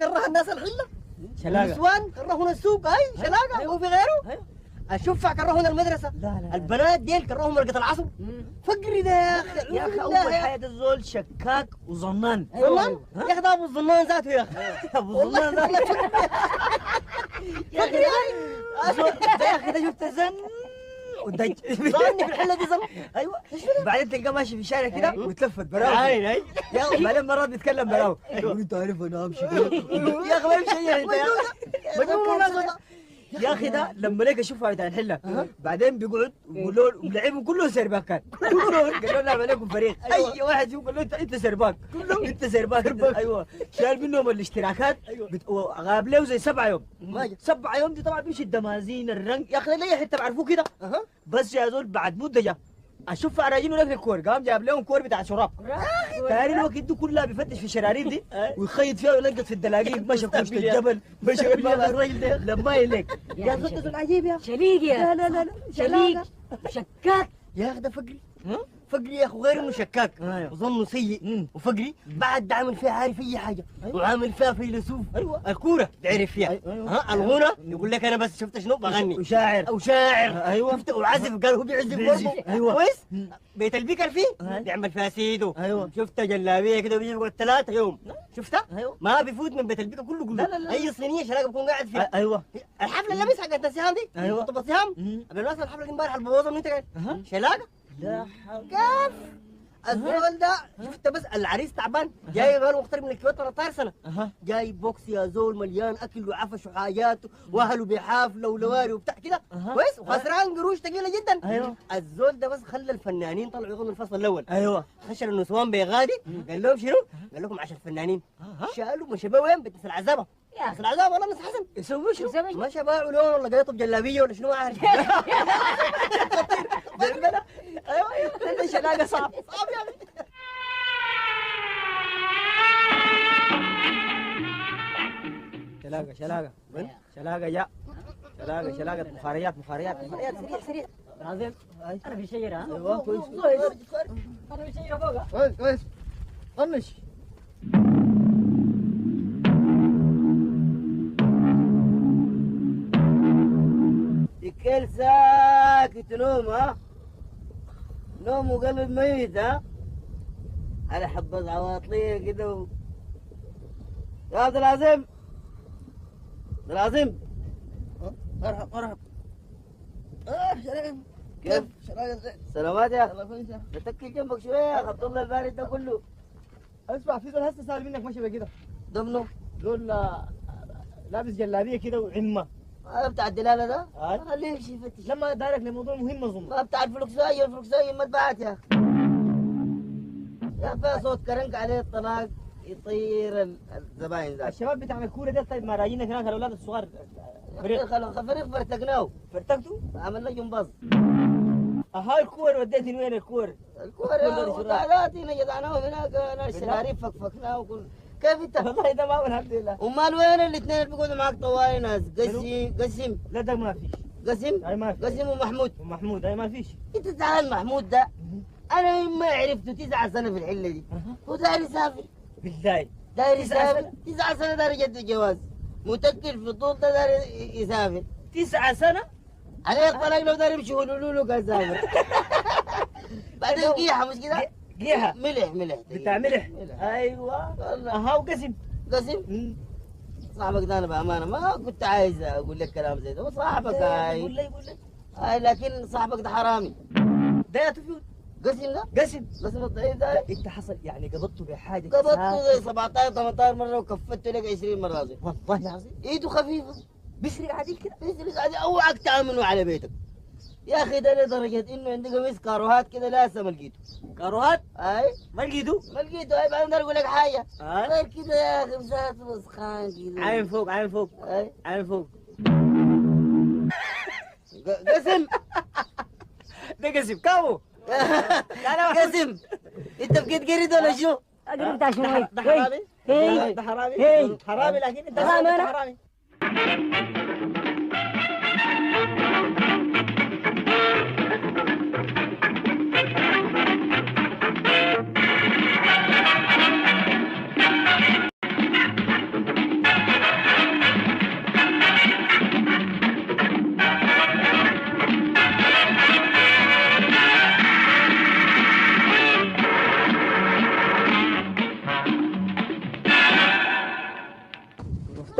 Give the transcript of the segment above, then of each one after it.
كره الناس الحله، شلاقه النسوان كرهونا السوق، هاي شلاقه هو في غيره. الشفع كرهونا المدرسه، لا. البنات ديل كرههم مرقه العصر. فقري ده يا اخي، يا اخي اول حاجه الزول شكاك وظنان. ظنان يا اخي، ده ابو الظنان ذاته يا اخي. ابو الظنان ذاته يا اخي ده يا اخي ده شفت زن ودج ظني في الحله دي ظن. ايوه بعدين تلقاه ماشي في الشارع كده وتلفت براو عين هاي يا اخي بعدين مرات بيتكلم براو انت عارف انا امشي يا اخي ما يمشي انت مجنون. يا اخي ده لما لقى شوفها بتاع الحله بعدين بيقعد ويقول له لعبهم كلهم سرباك كان كلهم قال له نلعب عليكم فريق اي واحد فيهم قال له انت سرباك كلهم انت سرباك ايوه شال منهم الاشتراكات غاب له زي 7 يوم 7 يوم دي طبعا بيمشي الدمازين الرنج يا اخي ليه حته بعرفوه كده بس يا زول بعد مده جا اشوف راجعين هناك الكور قام جاب لهم كور بتاع شراب تاني الوقت دي كلها بيفتش في الشراريب دي ويخيط فيها ويلقط في الدلاقيق مشى في وسط الجبل مشى في الراجل ده لما يلك يا اخي ده عجيب يا اخي. شليق يا لا شليق شكاك يا اخي ده فقري فقري يا اخي، غير انه شكاك وظنه سيء وفقري بعد ده عامل فيها عارف اي حاجه وعامل فيها فيلسوف. ايوه الكوره بيعرف فيها ها الغنى يقول لك انا بس شفت شنو بغني وشاعر او شاعر ايوه شفت وعزف قال هو بيعزف برضه ايوه كويس. بيت البيكر فيه بيعمل فيها سيدو شفت جلابيه كده بيجي يقعد 3 يوم شفتها ما بيفوت من بيت البيكر كله لا. اي صينيه شلاقه بكون قاعد فيها. ايوه الحفله اللي لابس حقت السهام دي خطب السهام بالمناسبه الحفله دي امبارح البوظه من انت قاعد شلاقه لا كيف الزول ده شفت بس العريس تعبان جاي بقاله مقترب من الكويت 13 سنه جاي بوكس يا زول مليان اكل وعفش وحاجات واهله بيحافلوا ولواري وبتاع كده كويس وخسران قروش ثقيله جدا. الزول ده بس خلى الفنانين طلعوا يغنوا الفصل الاول خشر النسوان بيغادي قال لهم شنو؟ قال لكم 10 فنانين شالوا مشى بقى وين؟ بيت العزابه بس العزابه والله ناس حسن يسوي شنو؟ مشى باعوا لون ولا قيطوا بجلابيه ولا شنو ما عارف. ايوه شلاقه صعب يا اخي. شلاقه جاء شلاقه بخاريات سريع عظيم انا في شجره ها ايوه كويس انا في شجره فوق كويس طنش الكل ساكت نوم ها نوم وقلب ميت ها على حبة عواطلية كده يا عبد العظيم عبد العظيم مرحب كيف؟ سلامات يا الله كويس. بتكل جنبك شوية يا عبد الله البارد ده كله اسمع في زول هسه سال منك ماشي كده ضمنه زول لابس جلابيه كده وعمه هذا بتاع الدلالة ده خليه يمشي يفتش لما دارك لموضوع مهم اظن ما بتاع الفلوكساية مطبعات يا اخي يا فيها صوت كرنك عليه الطلاق يطير الزباين ذا الشباب بتاع الكوره ده طيب ما راجعين هناك الاولاد الصغار فريق فرتقناه فرتقتوا عملنا جمباز هاي الكور وديتني وين الكور؟ الكورة ثلاثين جدعناهم هناك انا الشراريب فكفكناه وكل كيف انت؟ والله تمام الحمد لله. امال وين الاثنين اللي بيقعدوا معاك طوالي ناس؟ قسم لا ده ما فيش قسم؟ اي ما فيش قسم ومحمود ومحمود اي ما فيش. انت زعلان محمود ده؟ انا ما عرفته 9 سنة في الحلة دي هو داير يسافر بالله داير يسافر 9 سنة داير يجدد جواز متكل في طول ده داير يسافر 9 سنة عليه الطلاق لو داير يمشي له كان سافر بعدين قيحة مش كده؟ قيحة ملح بتاع ملح ايوه والله ها وقسم قسم صاحبك ده انا بامانه ما كنت عايز اقول لك كلام زي ده صاحبك هاي قول لي هاي لكن صاحبك ده حرامي ده يا تفيون قسم ده قسم الضعيف ده انت حصل يعني قبضته بحاجه قبضته زي 17 18 مره وكفته لك 20 مره زي والله العظيم ايده خفيفه بيسرق عديل كده بيسرق عادي اوعك تامنه على بيتك يا اخي ده لدرجه انه عندي قميص كاروهات كده لسه ما لقيته كاروهات اي ما لقيته ما لقيته هاي بعدين اقول لك حاجه غير كده يا اخي مسات مسخان كده عين فوق اي عين فوق قسم ده قسم كابو قسم انت بقيت قريد ولا شو؟ اقرب بتاع شنو ده حرامي هي ده حرامي هي حرامي لكن انت حرامي أنا. حرامي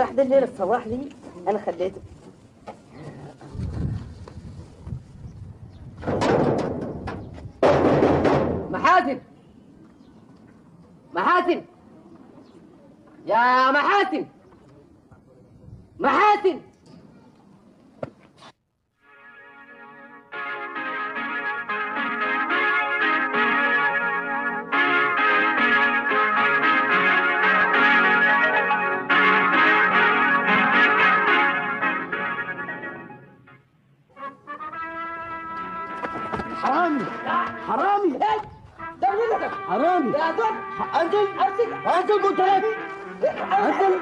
المفتاح ده الليله الصباح دي انا خليته. محاسن محاسن يا محاسن محاسن. حرامي حرامي حرامي يا زول انزل انزل قلت لك انزل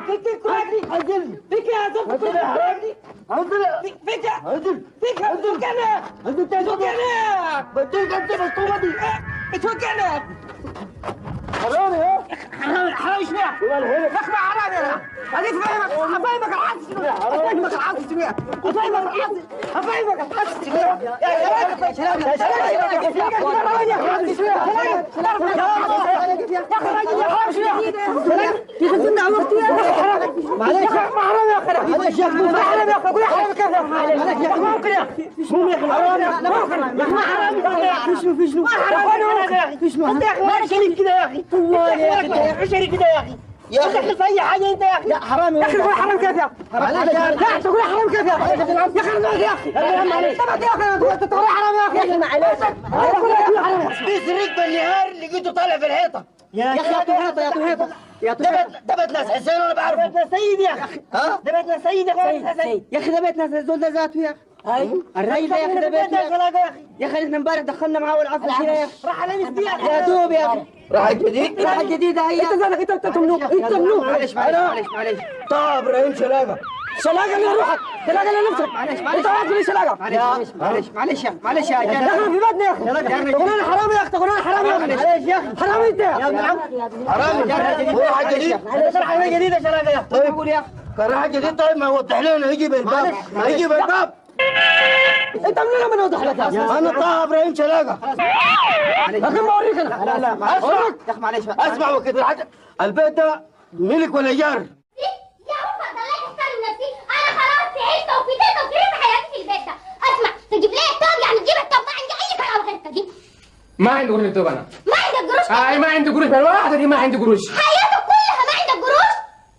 فيك كراتي انزل فيك يا زول انزل يا حرامي انزل فيك انزل فيك توكلنا انزل تاني توكلنا بديك انزل الطوبه دي توكلنا حرامي ها حرامي شنو اسمع حرامي انا اديك افهمك الحاسس شنو افهمك الحاسس شنو افهمك الحاسس افهمك الحاسس شنو يا سلام يا يا اخي احنا في اي حاجه انت يا اخي. لا حرامي يا اخي تقول حرام كيف يا اخي؟ لا تقول حرام كيف يا اخي؟ يا اخي نقول يا اخي معلش انت تقول حرام يا اخي معلش في سريك بالنهار لقيته طالع في الحيطه يا اخي يا طهيطه يا طهيطه يا طهيطه ده بيت ناس حسين وانا بعرفه. ده سيد يا اخي ها؟ ده بيتنا سيد يا اخي يا اخي ده بيت ناس الزول ده ذاته يا اخي. ايوه الراجل ده يا اخي ده بيتنا يا اخي يا اخي احنا امبارح دخلنا معاه والعفو كده يا اخي. راح على مسديات يا دوب يا اخي. راح جديد راحة جديدة هي. انت زالك انت تملوك انت تملوك معلش معلش معلش. طه ابراهيم شلاقه شلاقه اللي روحك شلاقه اللي نفسك معلش انت واقف لي شلاقه معلش معلش يا يا اخي في بدنا يا اخي تقول انا حرامي يا اخي تقول انا حرامي يا اخي حرامي انت يا ابن عم حرامي راحه جديد راحه جديده شلاقه يا اخي قول يا اخي. راحه جديد طيب ما وضح لنا يجي بالباب يجي بالباب انت منين ما نوضح لك انا طه ابراهيم شلاقه يا اخي ما اوريك انا لا لا معلش يا اخي معلش اسمع وكده البيت ده ملك ولا ايجار؟ يا رب ضليت احترم نفسي. انا خلاص تعبت وفديت وكرهت حياتي في البيت ده. اسمع تجيب لي التوب يعني تجيب التوب ما عندي اي كلام غير كده. ما عندي قروش التوب انا. ما عندك قروش؟ ما عندي قروش بالواحده دي ما عندي قروش. حياتك كلها ما عندك قروش؟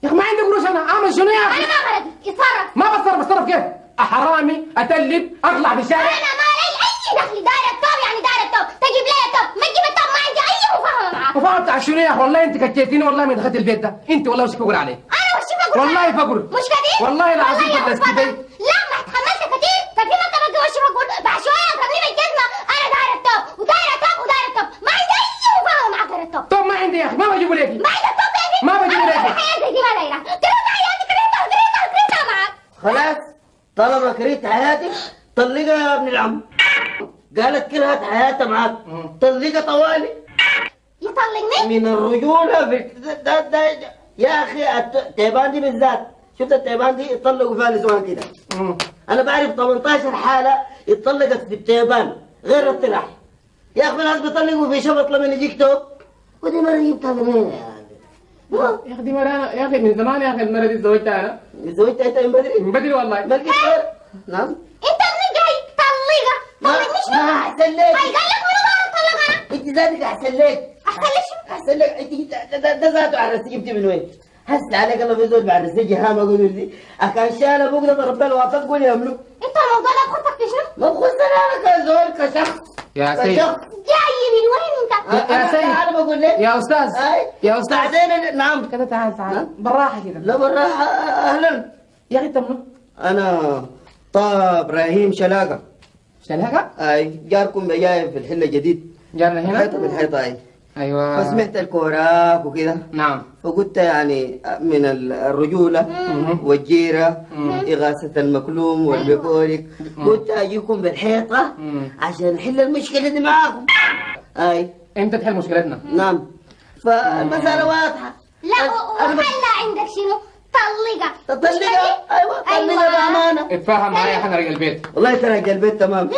يا اخي ما عندي قروش انا اعمل شنو يا اخي؟ انا ما غلطت اتصرف. ما بتصرف كيف؟ حرامي اتلب اطلع في الشارع. انا ما لي اي دخل. داير التوب يعني داير التوب. تجيب لي التوب ما تجيب التوب ما عندي اي مفاهمه معاك. وفاهم بتاع شنو يا اخي والله انت كتيتيني والله من دخلت البيت ده انت والله وش بقول عليك. انا وش بقول والله عليك؟ بقول مش كتير؟ والله العظيم والله يا كنت أستاذ. كده. لا ما اتحملت كتير. كتير ما انت بقى وش بقول بعد شويه اضربني بالجزمه. انا داير التوب وداير التوب وداير التوب ما عندي اي مفاهمه معاك غير التوب. طب ما عندي يا اخي ما بجيبه ليكي. ما عندك توب يا اخي. ما بجيبه أنا ليكي. حياتي دي ما دايره. كرهت حياتي كرهتها معاك. خلاص طالما كرهت حياتك طلقها يا ابن العم. قالت كرهت حياتها معاك طلقها طوالي. يطلقني؟ من الرجولة في ده يا أخي التيبان دي بالذات شفت التيبان دي يطلقوا فيها نسوان كده. أنا بعرف 18 حالة اتطلقت في التيبان غير الطلاح. يا أخي ناس بيطلقوا في شبط لما يجيك توب ودي مرة جبتها منين يا اخي دي مرة انا يا اخي من زمان يا اخي المرة دي تزوجتها انا. زوجتها أنت من بدري؟ من بدري والله. ما لقيت غير. نعم. أنت منين جاي تطلقها؟ طلقني شنو؟ ما أحسن لك. قال لك وأنا بعرف أطلق أنا. أنت ذاتك أحسن لك. أحسن لك شنو؟ أحسن لك أنت ده ذاته عرستي جبتي من وين؟ هسه عليك الله في زول بعرستي جهامة قولوا لي أكان شال أبوك ده ضرب الوطن قول يملك. أنت الموضوع ده بخصك في شنو؟ ما بخصني أنا كزول كشخص. يا سيد. جاي من وين أنت؟ يا سيد. أنا بقول لك. يا استاذ. يا استاذ. بعدين نعم. كده تعال بالراحة كده. لا بالراحة أهلا. يا اخي انت منو؟ أنا طه إبراهيم شلاقة. شلاقة؟ أي جاركم جاي في الحلة جديد. جارنا هنا؟ حيطة بالحيطة أي. ايوه. فسمعت الكوراك وكده. نعم. فقلت يعني من الرجولة والجيرة إغاثة المكلوم والبكورك قلت أجيكم بالحيطة عشان نحل المشكلة دي معاكم. أي. امتى تحل مشكلتنا؟ نعم. فالمسألة واضحة. لا وحلا عندك شنو؟ طلقها. تطلقها؟ أيوة طلقها بأمانة. اتفاهم معايا احنا رجال البيت. والله ترى البيت تمام.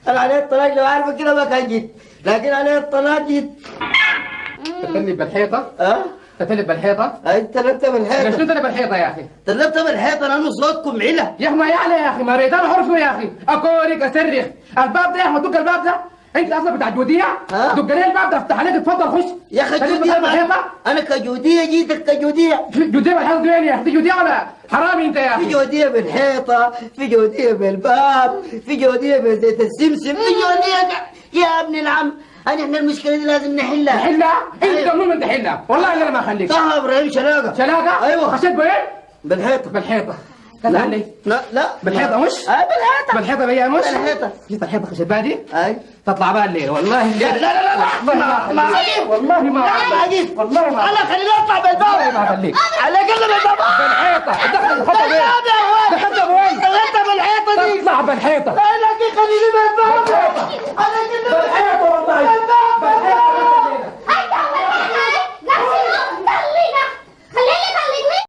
أنا عليه الطلاق لو عارفة كده ما كان جيت، لكن عليه الطلاق جيت. تطلب بالحيطة؟ تتلب بالحيطه؟ انت تلبت شنو بالحيطه. تلب بالحيطه يا اخي؟ تلبت بالحيطه لانه صوتكم عله. يا اخي ما يعلى يا اخي، ما ريتان حرفه يا اخي، اكورك اصرخ. الباب ده يا اخي دق الباب ده، انت اصلا بتاع جوديه؟ ها؟ دق لي الباب ده افتح عليك اتفضل خش. يا اخي تلب جوديه بالحيطه؟ انا كجوديه جيتك كجوديه. جوديه بالحيطه وين يا اخي؟ دي جوديه ولا حرامي انت يا في اخي؟ جوديه بالحيطه، في جوديه بالباب، في جوديه بزيت السمسم، في جوديه يا ابن العم. احنا المشكله دي لازم نحلها. حلها؟ انت أيوة. مو انت حلها، والله انا ما اخليك. صح يا ابراهيم شلاقه. شلاقه؟ ايوه. خشيت بايه؟ بالحيطه. بالحيطه. كذا علي. لا بالحيطه مش؟ بالحيطه. بالحيطه بيا مش؟ بالحيطه. جيت الحيطه خشيت بادي؟ اي تطلع بقى الليل والله الليل. لا ما عليك. والله ما ما عليك. والله ما انا خليني اطلع بالباب. والله ما اخليك. على قلب الباب. بالحيطه دخل الخطه وين؟ دخلت وين؟ دخلت بالحيطه دي. تطلع بالحيطه. لا خليني بالباب.